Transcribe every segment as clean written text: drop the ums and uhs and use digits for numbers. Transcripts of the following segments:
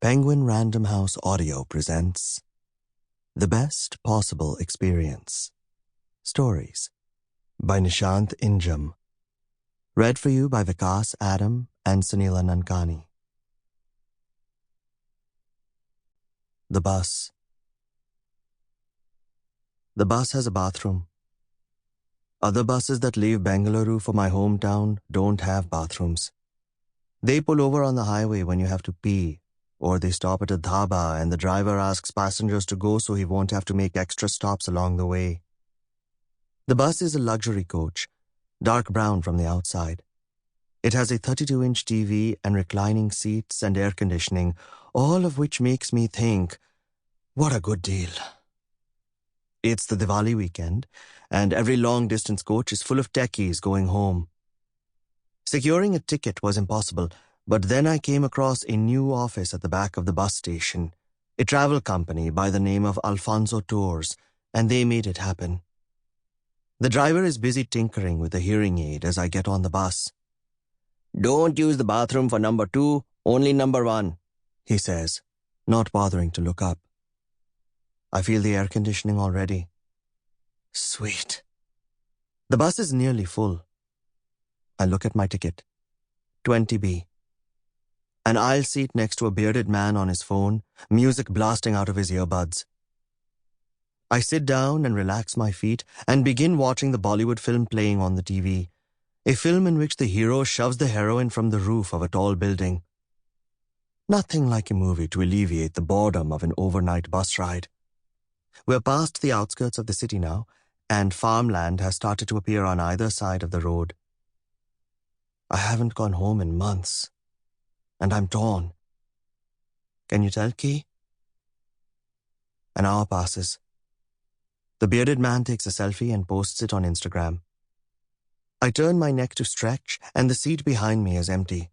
Penguin Random House Audio presents The Best Possible Experience. Stories by Nishanth Injam. Read for you by Vikas, Adam, and Soneela Nankani. The bus. The bus has a bathroom. Other buses that leave Bengaluru for my hometown don't have bathrooms. They pull over on the highway when you have to pee, or they stop at a dhaba and the driver asks passengers to go so he won't have to make extra stops along the way. The bus is a luxury coach, dark brown from the outside. It has a 32-inch TV and reclining seats and air conditioning, all of which makes me think, what a good deal. It's the Diwali weekend, and every long-distance coach is full of techies going home. Securing a ticket was impossible, but then I came across a new office at the back of the bus station, a travel company by the name of Alfonso Tours, and they made it happen. The driver is busy tinkering with a hearing aid as I get on the bus. "Don't use the bathroom for number 2, only number 1, he says, not bothering to look up. I feel the air conditioning already. Sweet. The bus is nearly full. I look at my ticket. 20B. An aisle seat next to a bearded man on his phone, music blasting out of his earbuds. I sit down and relax my feet and begin watching the Bollywood film playing on the TV, a film in which the hero shoves the heroine from the roof of a tall building. Nothing like a movie to alleviate the boredom of an overnight bus ride. We're past the outskirts of the city now, and farmland has started to appear on either side of the road. I haven't gone home in months, and I'm torn. Can you tell, Key? An hour passes. The bearded man takes a selfie and posts it on Instagram. I turn my neck to stretch, and the seat behind me is empty.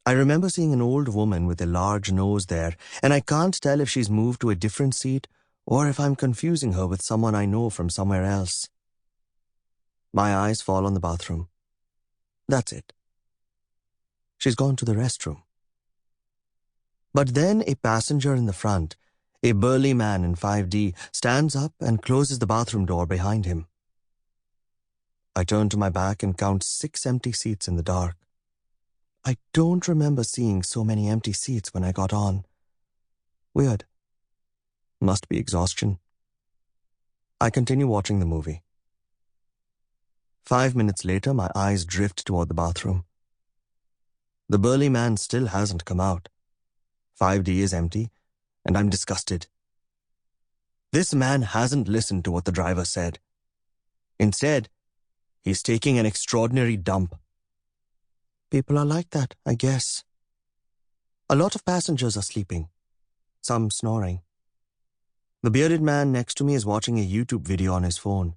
I remember seeing an old woman with a large nose there, and I can't tell if she's moved to a different seat or if I'm confusing her with someone I know from somewhere else. My eyes fall on the bathroom. That's it. She's gone to the restroom. But then a passenger in the front, a burly man in 5D, stands up and closes the bathroom door behind him. I turn to my back and count 6 empty seats in the dark. I don't remember seeing so many empty seats when I got on. Weird. Must be exhaustion. I continue watching the movie. 5 minutes later, my eyes drift toward the bathroom. The burly man still hasn't come out. 5D is empty, and I'm disgusted. This man hasn't listened to what the driver said. Instead, he's taking an extraordinary dump. People are like that, I guess. A lot of passengers are sleeping, some snoring. The bearded man next to me is watching a YouTube video on his phone.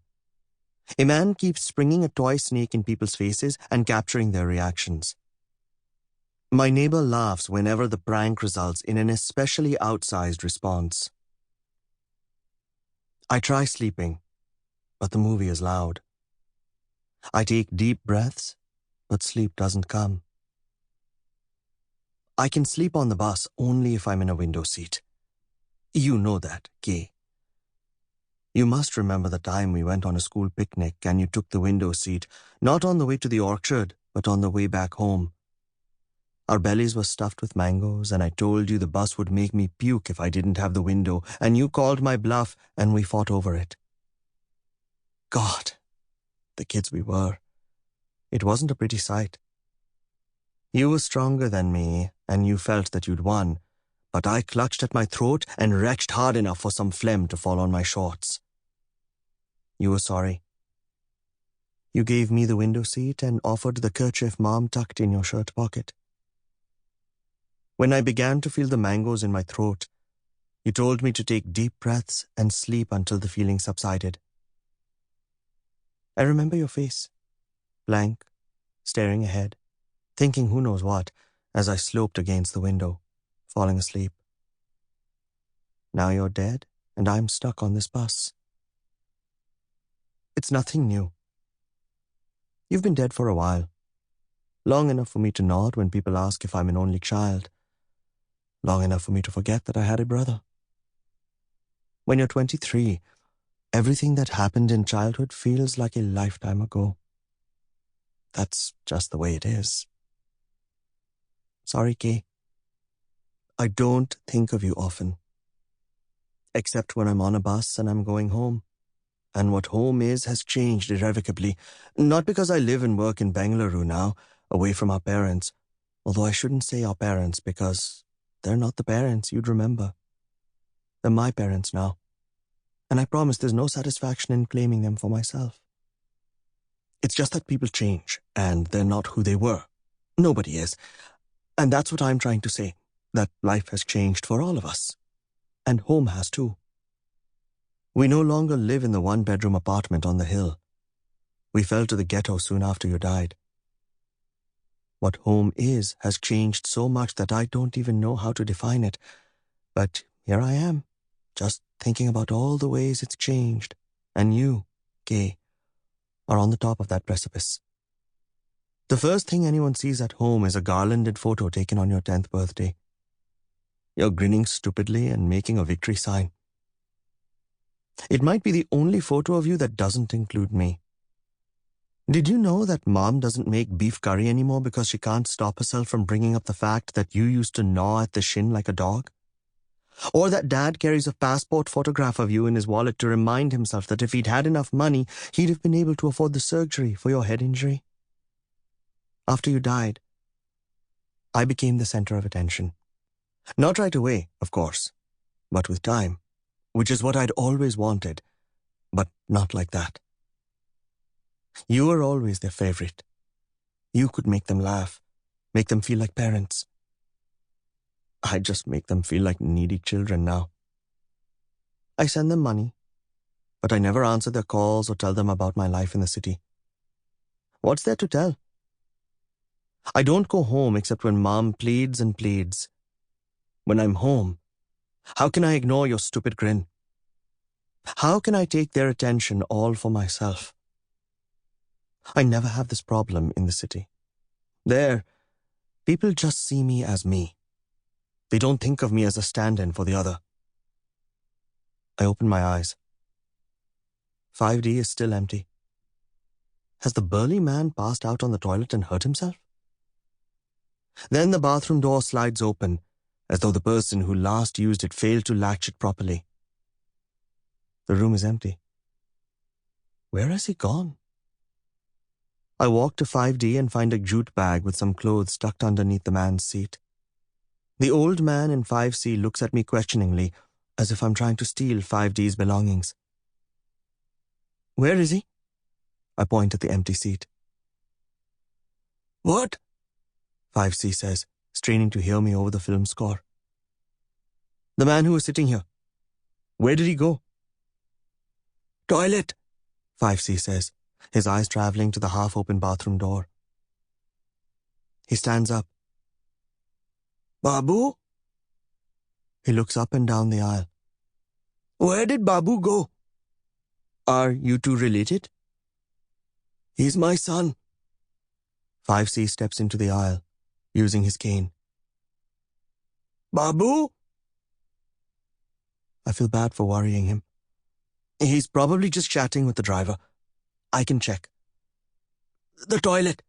A man keeps springing a toy snake in people's faces and capturing their reactions. My neighbor laughs whenever the prank results in an especially outsized response. I try sleeping, but the movie is loud. I take deep breaths, but sleep doesn't come. I can sleep on the bus only if I'm in a window seat. You know that, Kay. You must remember the time we went on a school picnic and you took the window seat, not on the way to the orchard, but on the way back home. Our bellies were stuffed with mangoes, and I told you the bus would make me puke if I didn't have the window, and you called my bluff, and we fought over it. God, the kids we were. It wasn't a pretty sight. You were stronger than me, and you felt that you'd won, but I clutched at my throat and retched hard enough for some phlegm to fall on my shorts. You were sorry. You gave me the window seat and offered the kerchief Mom tucked in your shirt pocket. When I began to feel the mangoes in my throat, you told me to take deep breaths and sleep until the feeling subsided. I remember your face, blank, staring ahead, thinking who knows what, as I sloped against the window, falling asleep. Now you're dead, and I'm stuck on this bus. It's nothing new. You've been dead for a while, long enough for me to nod when people ask if I'm an only child, long enough for me to forget that I had a brother. When you're 23, everything that happened in childhood feels like a lifetime ago. That's just the way it is. Sorry, Kay. I don't think of you often. Except when I'm on a bus and I'm going home. And what home is has changed irrevocably. Not because I live and work in Bengaluru now, away from our parents. Although I shouldn't say our parents because they're not the parents you'd remember. They're my parents now. And I promise there's no satisfaction in claiming them for myself. It's just that people change, and they're not who they were. Nobody is. And that's what I'm trying to say, that life has changed for all of us. And home has too. We no longer live in the one-bedroom apartment on the hill. We fell to the ghetto soon after you died. What home is has changed so much that I don't even know how to define it. But here I am, just thinking about all the ways it's changed. And you, Kay, are on the top of that precipice. The first thing anyone sees at home is a garlanded photo taken on your 10th birthday. You're grinning stupidly and making a victory sign. It might be the only photo of you that doesn't include me. Did you know that Mom doesn't make beef curry anymore because she can't stop herself from bringing up the fact that you used to gnaw at the shin like a dog? Or that Dad carries a passport photograph of you in his wallet to remind himself that if he'd had enough money, he'd have been able to afford the surgery for your head injury? After you died, I became the center of attention. Not right away, of course, but with time, which is what I'd always wanted, but not like that. You were always their favorite. You could make them laugh, make them feel like parents. I just make them feel like needy children now. I send them money, but I never answer their calls or tell them about my life in the city. What's there to tell? I don't go home except when Mom pleads and pleads. When I'm home, how can I ignore your stupid grin? How can I take their attention all for myself? I never have this problem in the city. There, people just see me as me. They don't think of me as a stand-in for the other. I open my eyes. 5D is still empty. Has the burly man passed out on the toilet and hurt himself? Then the bathroom door slides open, as though the person who last used it failed to latch it properly. The room is empty. Where has he gone? I walk to 5D and find a jute bag with some clothes tucked underneath the man's seat. The old man in 5C looks at me questioningly, as if I'm trying to steal 5D's belongings. Where is he? I point at the empty seat. What? 5C says, straining to hear me over the film score. The man who was sitting here. Where did he go? Toilet, 5C says, his eyes traveling to the half-open bathroom door. He stands up. Babu? He looks up and down the aisle. Where did Babu go? Are you two related? He's my son. 5C steps into the aisle, using his cane. Babu? I feel bad for worrying him. He's probably just chatting with the driver. I can check. The toilet,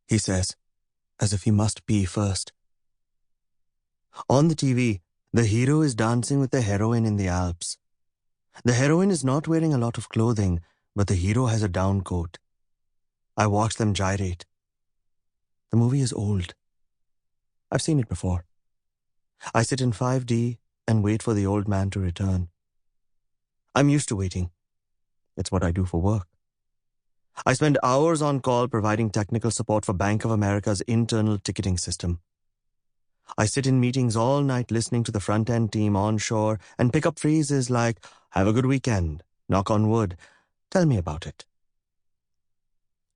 he says, as if he must pee first. On the TV, the hero is dancing with the heroine in the Alps. The heroine is not wearing a lot of clothing, but the hero has a down coat. I watch them gyrate. The movie is old. I've seen it before. I sit in 5D and wait for the old man to return. I'm used to waiting. It's what I do for work. I spend hours on call providing technical support for Bank of America's internal ticketing system. I sit in meetings all night listening to the front-end team onshore and pick up phrases like, have a good weekend, knock on wood, tell me about it.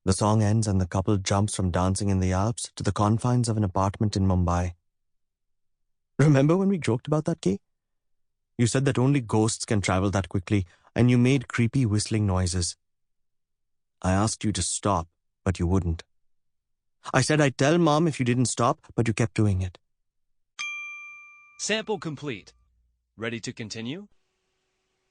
The song ends and the couple jumps from dancing in the Alps to the confines of an apartment in Mumbai. Remember when we joked about that, Kay? You said that only ghosts can travel that quickly, and you made creepy whistling noises. I asked you to stop, but you wouldn't. I said I'd tell Mom if you didn't stop, but you kept doing it. Sample complete. Ready to continue?